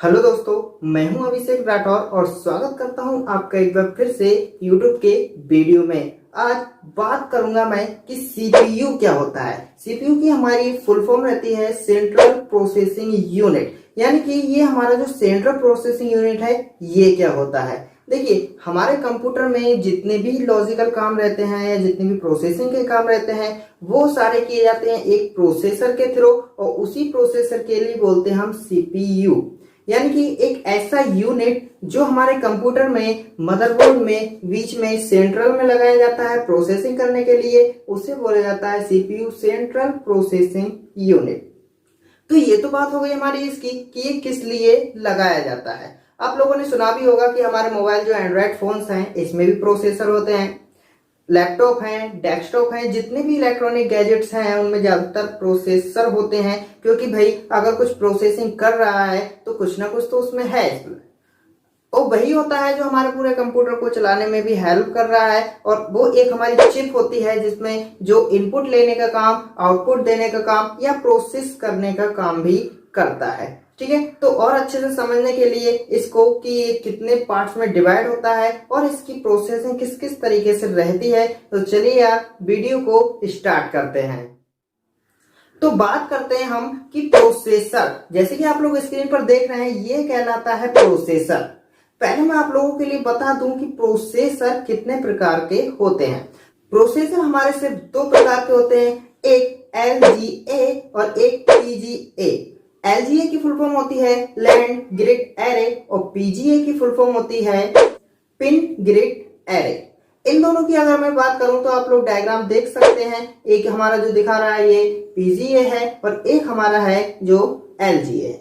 Hello दोस्तों, मैं हूं अभिषेक राठौर और स्वागत करता हूं आपका एक बार फिर से YouTube के वीडियो में। आज बात करूंगा मैं कि CPU क्या होता है। CPU की हमारी फुल फॉर्म रहती है सेंट्रल प्रोसेसिंग यूनिट, यानी कि ये हमारा जो सेंट्रल प्रोसेसिंग यूनिट है ये क्या होता है। देखिए, हमारे कंप्यूटर में जितने भी लॉजिकल काम रहते हैं या जितने भी प्रोसेसिंग के काम रहते हैं वो सारे किए जाते हैं एक प्रोसेसर के थ्रू, और उसी प्रोसेसर के लिए बोलते हैं हम CPU। यानी कि एक ऐसा यूनिट जो हमारे कंप्यूटर में मदरबोर्ड में बीच में सेंट्रल में लगाया जाता है प्रोसेसिंग करने के लिए, उसे बोला जाता है CPU, सेंट्रल प्रोसेसिंग यूनिट। तो ये तो बात हो गई हमारी इसकी कि ये किस लिए लगाया जाता है। आप लोगों ने सुना भी होगा कि हमारे मोबाइल जो एंड्रॉयड फोन्स हैं इसमें भी प्रोसेसर होते हैं, लैपटॉप हैं, डेस्कटॉप हैं, जितने भी इलेक्ट्रॉनिक गैजेट्स हैं उनमें ज्यादातर प्रोसेसर होते हैं, क्योंकि भाई अगर कुछ प्रोसेसिंग कर रहा है तो कुछ ना कुछ तो उसमें है। और वही होता है जो हमारे पूरे कंप्यूटर को चलाने में भी हेल्प कर रहा है, और वो एक हमारी चिप होती है जिसमें जो इनपुट लेने का काम, आउटपुट देने का काम या प्रोसेस करने का काम भी करता है। ठीक है, तो और अच्छे से समझने के लिए इसको कि ये कितने पार्ट्स में डिवाइड होता है और इसकी प्रोसेसिंग किस किस तरीके से रहती है, तो चलिए यार वीडियो को स्टार्ट करते हैं। तो बात करते हैं हम कि प्रोसेसर, जैसे कि आप लोग स्क्रीन पर देख रहे हैं ये कहलाता है प्रोसेसर। पहले मैं आप लोगों के लिए बता दूं कि प्रोसेसर कितने प्रकार के होते हैं। प्रोसेसर हमारे सिर्फ दो प्रकार के होते हैं, एक LGA और एक PGA। LGA की फुल फॉर्म होती है लैंड ग्रिड एरे और PGA की फुल फॉर्म होती है पिन ग्रिड एरे। इन दोनों की अगर मैं बात करूं तो आप लोग डायग्राम देख सकते हैं, एक हमारा जो दिखा रहा है ये PGA है और एक हमारा है जो LGA है।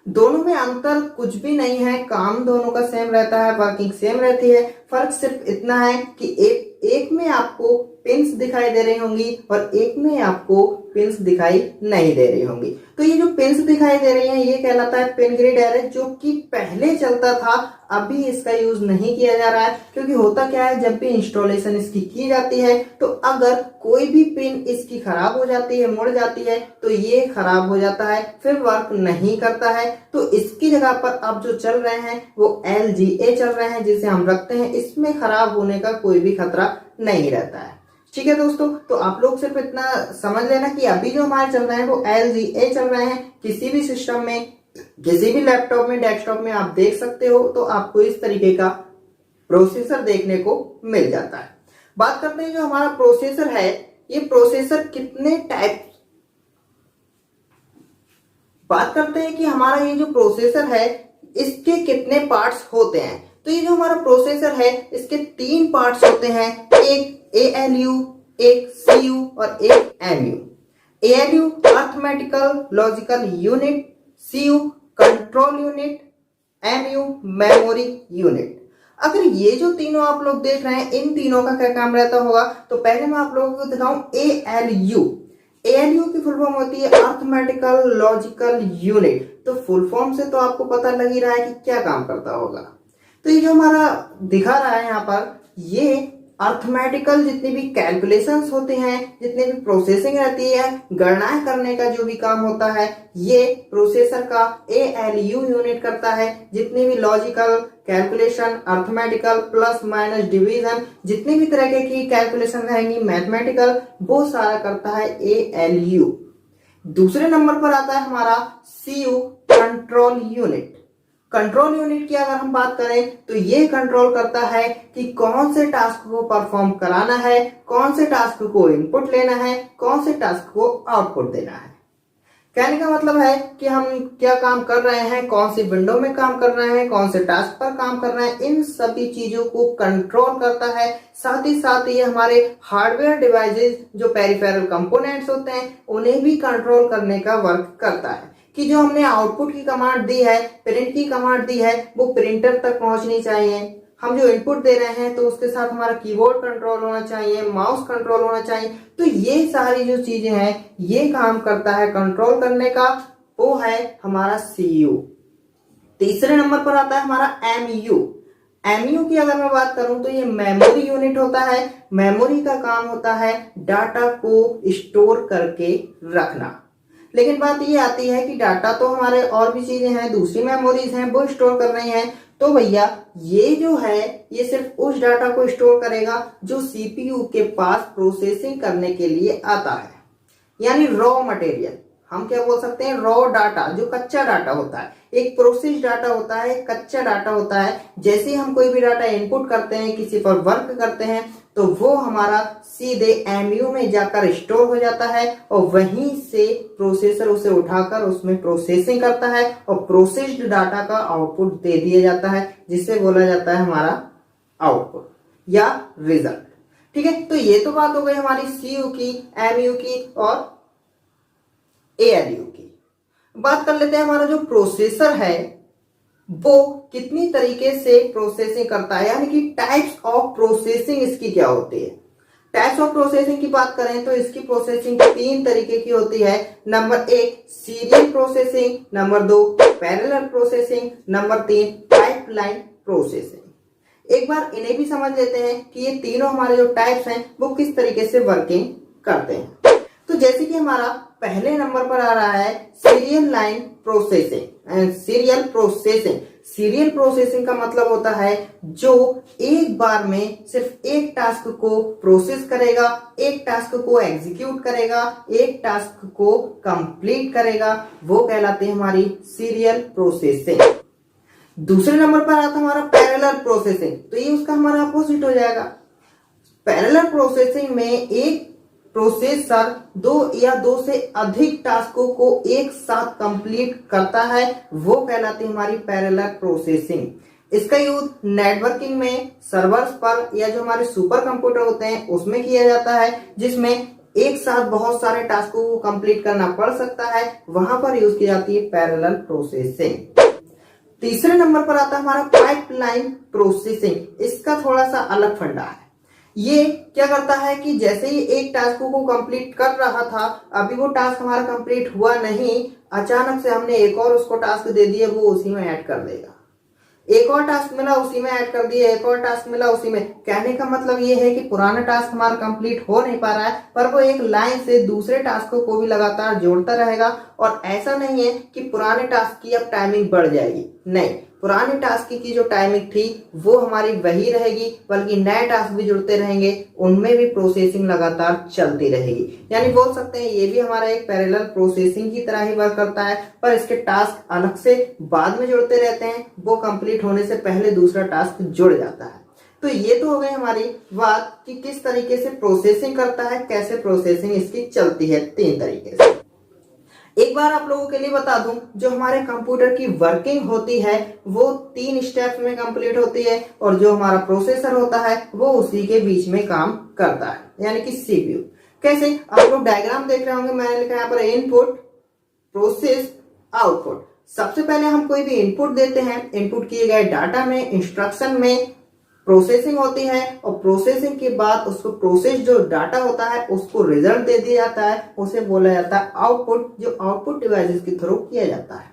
दोनों में अंतर कुछ भी नहीं है, काम दोनों का सेम रहता है, वर्किंग सेम रहती है। फर्क सिर्फ इतना है कि एक में आपको पिंस दिखाई दे रही होंगी और एक में आपको पिंस दिखाई नहीं दे रही होंगी। तो ये जो पिंस दिखाई दे रही हैं ये कहलाता है पिन ग्रिड एरे, जो कि पहले चलता था, अभी इसका यूज नहीं किया जा रहा है। क्योंकि होता क्या है, जब भी इंस्टॉलेशन इसकी की जाती है तो अगर कोई भी पिन इसकी खराब हो जाती है, मुड़ जाती है, तो ये खराब हो जाता है, फिर वर्क नहीं करता है। तो इसकी जगह पर अब जो चल रहे हैं वो LGA चल रहे हैं, जिसे हम रखते हैं। इसमें खराब होने का कोई भी खतरा नहीं रहता है। ठीक है दोस्तों, तो आप लोग सिर्फ इतना समझ लेना कि अभी जो हमारे चल रहे हैं वो LGA चल रहे हैं। किसी भी सिस्टम में, किसी भी लैपटॉप में, डेस्कटॉप में आप देख सकते हो, तो आपको इस तरीके का प्रोसेसर देखने को मिल जाता है। बात करते हैं जो हमारा प्रोसेसर है, ये प्रोसेसर कितने टाइप, बात करते हैं कि हमारा ये जो प्रोसेसर है इसके कितने पार्ट्स होते हैं। तो ये जो हमारा प्रोसेसर है इसके तीन पार्ट्स होते हैं, एक ALU, एक CU और एक MU। ALU arithmetical logical unit, CU control unit, MU memory unit. अगर ये जो तीनों आप लोग देख रहे हैं, इन तीनों का क्या काम रहता होगा, तो पहले मैं आप लोगों को दिखाऊं ALU। ALU की फुल फॉर्म होती है अर्थमेटिकल लॉजिकल यूनिट। तो फुल फॉर्म से तो आपको पता लग ही रहा है कि क्या काम करता होगा। तो ये जो हमारा दिखा रहा है यहाँ पर, ये अर्थमेटिकल जितनी भी कैलकुलेशंस होते हैं, जितनी भी प्रोसेसिंग रहती है, गणनाएं करने का जो भी काम होता है, ये प्रोसेसर का ALU यूनिट करता है। जितनी भी logical calculation, arithmetical, plus minus division, जितनी भी तरह की कैलकुलेशन रहेंगी मैथमेटिकल, वो सारा करता है ALU। दूसरे नंबर पर आता है हमारा CU control unit. Control unit की अगर हम बात करें तो ये कंट्रोल करता है कि कौन से टास्क को परफॉर्म कराना है, कौन से टास्क को इनपुट लेना है, कौन से टास्क को आउटपुट देना है। कहने का मतलब है कि हम क्या काम कर रहे हैं, कौन सी विंडो में काम कर रहे हैं, कौन से टास्क पर काम कर रहे हैं, इन सभी चीजों को कंट्रोल करता है। साथ ही साथ ये हमारे हार्डवेयर डिवाइसेस जो पेरिफेरल कंपोनेंट्स होते हैं उन्हें भी कंट्रोल करने का वर्क करता है, कि जो हमने आउटपुट की कमांड दी है, प्रिंट की कमांड दी है, वो प्रिंटर तक पहुंचनी चाहिए। हम जो इनपुट दे रहे हैं तो उसके साथ हमारा कीबोर्ड कंट्रोल होना चाहिए, माउस कंट्रोल होना चाहिए। तो ये सारी जो चीजें हैं ये काम करता है कंट्रोल करने का, वो है हमारा CU। तीसरे नंबर पर आता है हमारा MU। MU की अगर मैं बात करूं तो ये मेमोरी यूनिट होता है। मेमोरी का काम होता है डाटा को स्टोर करके रखना। लेकिन बात ये आती है कि डाटा तो हमारे और भी चीजें हैं, दूसरी मेमोरीज हैं, वो स्टोर कर रही हैं। तो भैया ये जो है ये सिर्फ उस डाटा को स्टोर करेगा जो सीपीयू के पास प्रोसेसिंग करने के लिए आता है, यानी रॉ मटेरियल। हम क्या बोल सकते हैं, रॉ डाटा, जो कच्चा डाटा होता है। एक प्रोसेस डाटा होता है, कच्चा डाटा होता है। जैसे ही हम कोई भी डाटा इनपुट करते हैं, किसी पर वर्क करते हैं, तो वो हमारा सीधे एमयू में जाकर स्टोर हो जाता है और वहीं से प्रोसेसर उसे उठाकर उसमें प्रोसेसिंग करता है और प्रोसेस्ड डाटा का आउटपुट दे दिया जाता है, जिसे बोला जाता है हमारा आउटपुट या रिजल्ट। ठीक है, तो ये तो बात हो गई हमारी सीयू की, एमयू की और एएलयू की। बात कर लेते हैं हमारा जो प्रोसेसर है वो कितनी तरीके से प्रोसेसिंग करता है, यानी कि टाइप्स ऑफ प्रोसेसिंग इसकी क्या होती है। टाइप्स ऑफ प्रोसेसिंग की बात करें तो इसकी प्रोसेसिंग 3 तरीके की होती है। Number 1 serial processing, number 2 parallel processing, number 3 pipeline processing. एक बार इन्हें भी समझ लेते हैं कि ये तीनों हमारे जो टाइप्स हैं वो किस तरीके से वर्किंग करते हैं। तो जैसे कि हमारा पहले नंबर पर आ रहा है serial line processing, serial processing. Serial processing का मतलब होता है जो एक बार में सिर्फ एक टास्क को प्रोसेस करेगा, एक टास्क को एग्जीक्यूट करेगा, एक टास्क को कंप्लीट करेगा, वो कहलाती है हमारी सीरियल प्रोसेसिंग। दूसरे नंबर पर आता हमारा पैरेलल प्रोसेसिंग, तो ये उसका हमारा अपोजिट हो जाएगा। पैरेलल प्रोसेसिंग में एक प्रोसेसर 2 या 2 से अधिक टास्कों को एक साथ कंप्लीट करता है, वो कहलाती है हमारी पैरेलल प्रोसेसिंग। इसका यूज नेटवर्किंग में, सर्वर्स पर या जो हमारे सुपर कंप्यूटर होते हैं उसमें किया जाता है, जिसमें एक साथ बहुत सारे टास्कों को कंप्लीट करना पड़ सकता है, वहां पर यूज की जाती है पैरेलल प्रोसेसिंग। तीसरे नंबर पर आता है हमारा पाइपलाइन प्रोसेसिंग। इसका थोड़ा सा अलग फंडा है। ये क्या करता है कि जैसे ही एक टास्क को कंप्लीट कर रहा था, अभी वो टास्क हमारा कंप्लीट हुआ नहीं, अचानक से हमने एक और उसको टास्क दे दिया, वो उसी में ऐड कर देगा। एक और टास्क मिला, उसी में ऐड कर दिया, एक और टास्क मिला, उसी में। कहने का मतलब ये है कि पुराना टास्क हमारा कंप्लीट हो नहीं पा रहा है, पर वो एक लाइन से दूसरे टास्कों को भी लगातार जोड़ता रहेगा। और ऐसा नहीं है कि पुराने टास्क की अब टाइमिंग बढ़ जाएगी, नहीं, पुराने टास्क की जो टाइमिंग थी वो हमारी वही रहेगी, बल्कि नए टास्क भी जुड़ते रहेंगे, उनमें भी प्रोसेसिंग लगातार चलती रहेगी। यानी बोल सकते हैं ये भी हमारा एक पैरेलल प्रोसेसिंग की तरह ही वर्क करता है, पर इसके टास्क अलग से बाद में जुड़ते रहते हैं, वो कंप्लीट होने से पहले दूसरा टास्क जुड़ जाता है। तो ये तो हो गई हमारी बात कि किस तरीके से प्रोसेसिंग करता है, कैसे प्रोसेसिंग इसकी चलती है 3 तरीके से। एक बार आप लोगों के लिए बता दूं, जो हमारे कंप्यूटर की वर्किंग होती है वो 3 स्टेप्स में कंप्लीट होती है, और जो हमारा प्रोसेसर होता है वो उसी के बीच में काम करता है, यानी कि सीपीयू। कैसे, आप लोग डायग्राम देख रहे होंगे, मैंने लिखा यहाँ पर इनपुट, प्रोसेस, आउटपुट। सबसे पहले हम कोई भी इनपुट देते हैं, इनपुट किए गए डाटा में, इंस्ट्रक्शन में प्रोसेसिंग होती है, और प्रोसेसिंग के बाद उसको प्रोसेस जो डाटा होता है उसको रिजल्ट दे दिया जाता है, उसे बोला जाता है आउटपुट, जो आउटपुट डिवाइसेस के थ्रू किया जाता है।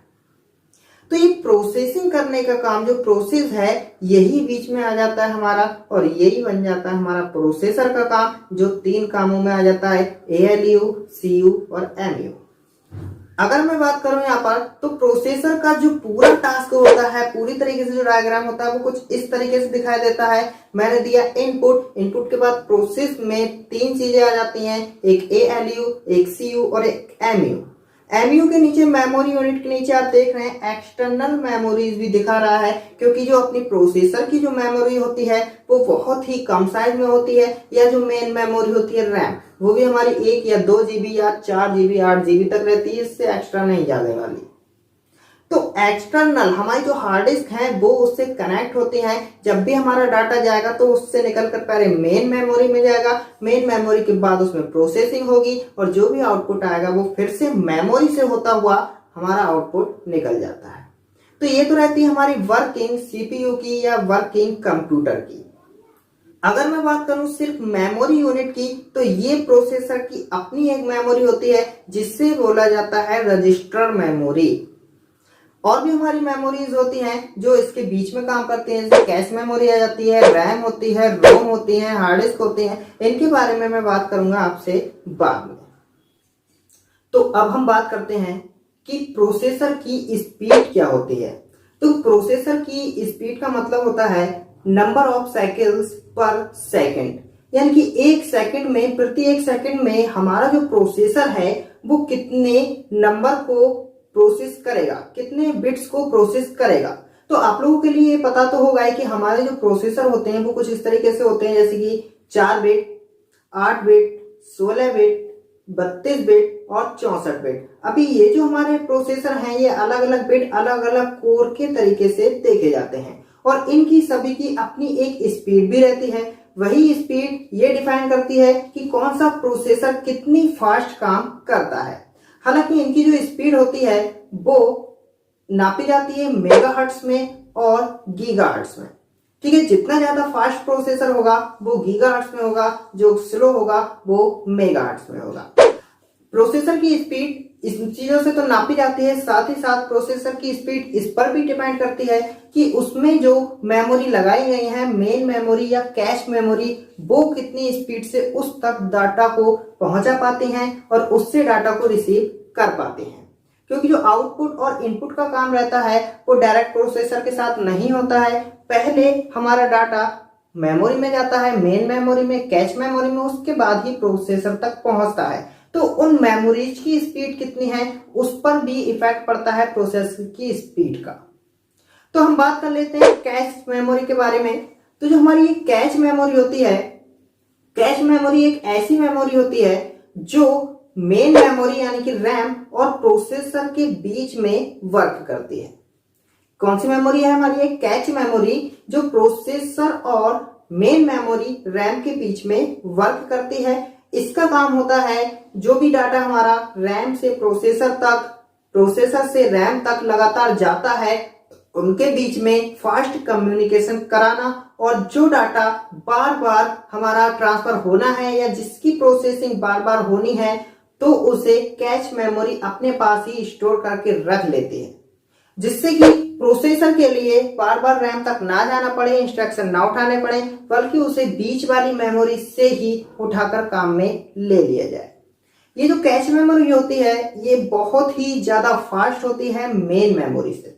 तो ये प्रोसेसिंग करने का काम, जो प्रोसेस है, यही बीच में आ जाता है हमारा, और यही बन जाता है हमारा प्रोसेसर का काम, जो 3 कामों में आ जाता है, एएलयू, सीयू और एमयू। अगर मैं बात करूं यहाँ पर, तो प्रोसेसर का जो पूरा टास्क होता है, पूरी तरीके से जो डायग्राम होता है वो कुछ इस तरीके से दिखाई देता है। मैंने दिया इनपुट, इनपुट के बाद प्रोसेस में 3 चीजें आ जाती हैं, एक एएलयू, एक सीयू और एक एमयू। एमयू के नीचे, मेमोरी यूनिट के नीचे आप देख रहे हैं एक्सटर्नल मेमोरीज भी दिखा रहा है, क्योंकि जो अपनी प्रोसेसर की जो मेमोरी होती है वो बहुत ही कम साइज में होती है, या जो मेन मेमोरी होती है रैम, वो भी हमारी 1 या 2 जीबी या 4 जीबी 8 जीबी तक रहती है, इससे एक्स्ट्रा नहीं जाने वाली। तो एक्सटर्नल हमारी जो हार्ड डिस्क है वो उससे कनेक्ट होती है। जब भी हमारा डाटा जाएगा तो उससे निकलकर पहले मेन मेमोरी में जाएगा, मेन मेमोरी के बाद उसमें प्रोसेसिंग होगी, और जो भी आउटपुट आएगा वो फिर से मेमोरी से होता हुआ हमारा आउटपुट निकल जाता है। तो ये तो रहती है हमारी वर्किंग सीपीयू की या वर्किंग कंप्यूटर की। अगर मैं बात करूं सिर्फ मेमोरी यूनिट की, तो ये प्रोसेसर की अपनी एक मेमोरी होती है, जिससे बोला जाता है रजिस्टर मेमोरी। और भी हमारी मेमोरीज होती हैं जो इसके बीच में काम करती हैं, जैसे कैश मेमोरी आ जाती है, रैम होती है, रोम होती है, हार्ड डिस्क होती है। इनके बारे में मैं बात करूंगा आपसे बाद में। तो अब हम बात करते हैं कि प्रोसेसर की स्पीड क्या होती है। तो प्रोसेसर की स्पीड का मतलब होता है नंबर ऑफ साइकिल्स पर सेकंड, यानी कि एक सेकंड में, प्रति एक सेकंड में हमारा जो प्रोसेसर है वो कितने नंबर को प्रोसेस करेगा, कितने बिट्स को प्रोसेस करेगा। तो आप लोगों के लिए पता तो होगा कि हमारे जो प्रोसेसर होते हैं वो कुछ इस तरीके से होते हैं, जैसे कि 4 बिट, 8 बिट, 16 बिट, 32 बिट और 64 बिट। अभी ये जो हमारे प्रोसेसर हैं ये अलग अलग बिट, अलग अलग कोर के तरीके से देखे जाते हैं और इनकी सभी की अपनी एक स्पीड भी रहती है। वही स्पीड ये डिफाइन करती है कि कौन सा प्रोसेसर कितनी फास्ट काम करता है। हालांकि इनकी जो स्पीड होती है वो नापी जाती है मेगाहर्ट्ज में और गीगाहर्ट्ज में। ठीक है, जितना ज्यादा फास्ट प्रोसेसर होगा वो गीगाहर्ट्ज में होगा, जो स्लो होगा वो मेगाहर्ट्ज में होगा। प्रोसेसर की स्पीड इस चीजों से तो नापी जाती है, साथ ही साथ प्रोसेसर की स्पीड इस पर भी डिपेंड करती है कि उसमें जो मेमोरी लगाई गई है, मेन मेमोरी या कैश मेमोरी, वो कितनी स्पीड से उस तक डाटा को पहुंचा पाती हैं और उससे डाटा को रिसीव कर पाती हैं। क्योंकि जो आउटपुट और इनपुट का काम रहता है वो डायरेक्ट प्रोसेसर के साथ नहीं होता है। पहले हमारा डाटा मेमोरी में जाता है, मेन मेमोरी में, कैश मेमोरी में, उसके बाद ही प्रोसेसर तक पहुंचता है। तो उन मेमोरीज की स्पीड कितनी है उस पर भी इफेक्ट पड़ता है प्रोसेसर की स्पीड का। तो हम बात कर लेते हैं कैश मेमोरी के बारे में। तो जो हमारी ये कैश मेमोरी होती है, कैश मेमोरी एक ऐसी मेमोरी होती है जो मेन मेमोरी यानी कि रैम और प्रोसेसर के बीच में वर्क करती है। कौन सी मेमोरी है हमारी? एक कैश मेमोरी जो प्रोसेसर और मेन मेमोरी रैम के बीच में वर्क करती है। इसका काम होता है जो भी डाटा हमारा रैम से प्रोसेसर तक, प्रोसेसर से रैम तक लगातार जाता है, उनके बीच में फास्ट कम्युनिकेशन कराना, और जो डाटा बार बार हमारा ट्रांसफर होना है या जिसकी प्रोसेसिंग बार बार होनी है तो उसे कैश मेमोरी अपने पास ही स्टोर करके रख लेती है, जिससे कि प्रोसेसर के लिए बार बार रैम तक ना जाना पड़े, इंस्ट्रक्शन ना उठाने पड़े, बल्कि उसे बीच वाली मेमोरी से ही उठाकर काम में ले लिया जाए। ये जो कैश मेमोरी होती है ये बहुत ही ज्यादा फास्ट होती है मेन मेमोरी से,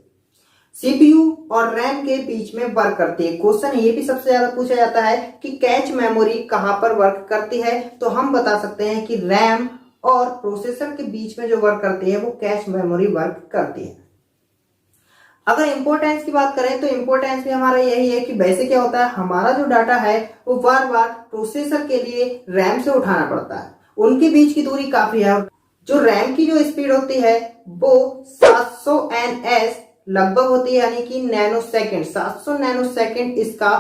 सीपीयू और रैम के बीच में वर्क करती है। क्वेश्चन ये भी सबसे ज्यादा पूछा जाता है कि कैश मेमोरी कहां पर वर्क करती है, तो हम बता सकते हैं कि रैम और प्रोसेसर के बीच में जो वर्क करती है वो कैश मेमोरी वर्क करती है। अगर इंपॉर्टेंस की बात करें तो इंपॉर्टेंस भी हमारा यही है कि वैसे क्या होता है, हमारा जो डाटा है वो बार बार प्रोसेसर के लिए रैम से उठाना पड़ता है, उनके बीच की दूरी काफी है। जो रैम की जो स्पीड होती है वो 700 ns लगभग होती है, यानी कि नैनो सेकेंड, 700 नैनो सेकेंड इसका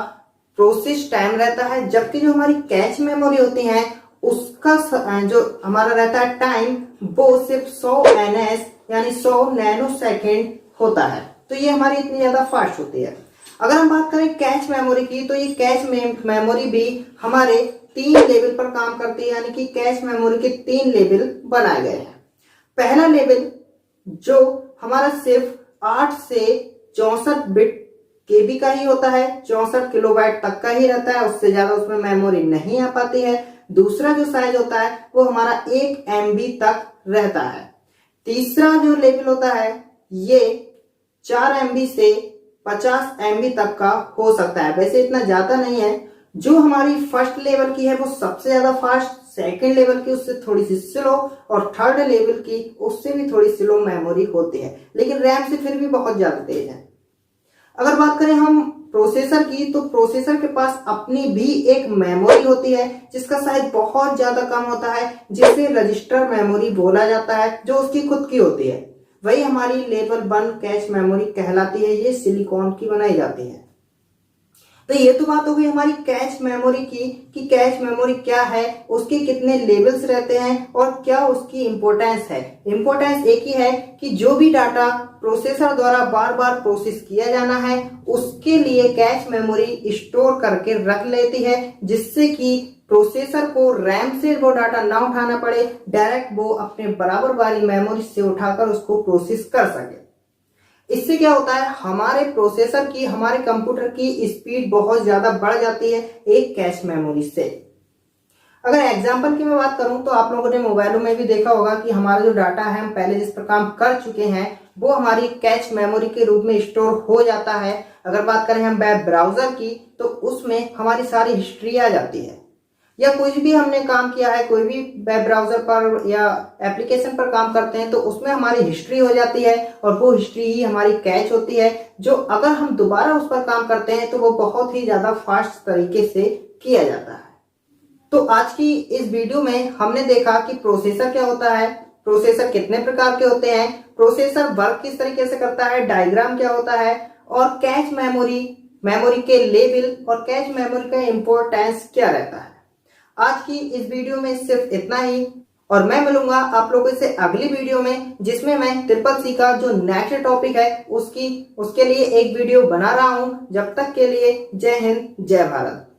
प्रोसेस टाइम रहता है। जबकि जो हमारी कैश मेमोरी होती है उसका जो हमारा रहता है टाइम वो सिर्फ 100 ns यानी 100 नैनो सेकेंड होता है। तो ये हमारी इतनी ज्यादा फास्ट होती है। अगर हम बात करें कैश मेमोरी की तो ये कैश मेमोरी भी हमारे 3 लेवल पर काम करती है, यानी कि कैश मेमोरी के 3 लेवल बनाए गए हैं। पहला लेवल जो हमारा सिर्फ 8 से 64 बिट केबी का ही होता है, 64 किलोबाइट तक का ही रहता है, उससे ज्यादा उसमें मेमोरी नहीं आ पाती है। दूसरा जो साइज होता है वो हमारा 1 MB तक रहता है। तीसरा जो लेवल होता है ये 4 MB से 50 MB तक का हो सकता है, वैसे इतना ज्यादा नहीं है। जो हमारी फर्स्ट लेवल की है वो सबसे ज्यादा फास्ट, सेकंड लेवल की उससे थोड़ी सी स्लो और थर्ड लेवल की उससे भी थोड़ी स्लो मेमोरी होती है, लेकिन रैम से फिर भी बहुत ज्यादा तेज है। अगर बात करें हम प्रोसेसर की तो प्रोसेसर के पास अपनी भी एक मेमोरी होती है जिसका साइज बहुत ज्यादा कम होता है, जिसे रजिस्टर मेमोरी बोला जाता है, जो उसकी खुद की होती है। वही हमारी लेवल 1 कैश मेमोरी कहलाती है, ये सिलिकॉन की बनाई जाती है। तो ये तो बात हो गई हमारी कैश मेमोरी की कि कैश मेमोरी क्या है, उसके कितने लेवल्स रहते हैं और क्या उसकी इंपॉर्टेंस है। इंपॉर्टेंस एक ही है कि जो भी डाटा प्रोसेसर द्वारा बार बार प्रोसेस किया जाना है उसके लिए कैश मेमोरी स्टोर करके रख लेती है, जिससे कि प्रोसेसर को रैम से वो डाटा ना उठाना पड़े, डायरेक्ट वो अपने बराबर वाली मेमोरी से उठाकर उसको प्रोसेस कर सके। इससे क्या होता है, हमारे प्रोसेसर की, हमारे कंप्यूटर की स्पीड बहुत ज्यादा बढ़ जाती है एक कैश मेमोरी से। अगर एग्जाम्पल की मैं बात करूं तो आप लोगों ने मोबाइलों में भी देखा होगा कि हमारा जो डाटा है हम पहले जिस पर काम कर चुके हैं वो हमारी कैच मेमोरी के रूप में स्टोर हो जाता है। अगर बात करें हम वेब ब्राउजर की तो उसमें हमारी सारी हिस्ट्री आ जाती है, या कोई भी हमने काम किया है कोई भी वेब ब्राउजर पर या एप्लीकेशन पर काम करते हैं तो उसमें हमारी हिस्ट्री हो जाती है और वो हिस्ट्री ही हमारी कैच होती है, जो अगर हम दोबारा उस पर काम करते हैं तो वो बहुत ही ज्यादा फास्ट तरीके से किया जाता है। तो आज की इस वीडियो में हमने देखा कि प्रोसेसर क्या होता है, प्रोसेसर कितने प्रकार के होते हैं, प्रोसेसर वर्क किस तरीके से करता है, डायग्राम क्या होता है, और कैच मेमोरी, मेमोरी के लेवल और कैच मेमोरी का इंपॉर्टेंस क्या रहता है। आज की इस वीडियो में सिर्फ इतना ही, और मैं मिलूंगा आप लोगों से अगली वीडियो में जिसमें मैं CCC का जो नेक्स्ट टॉपिक है उसके लिए एक वीडियो बना रहा हूं। जब तक के लिए जय हिंद जय भारत।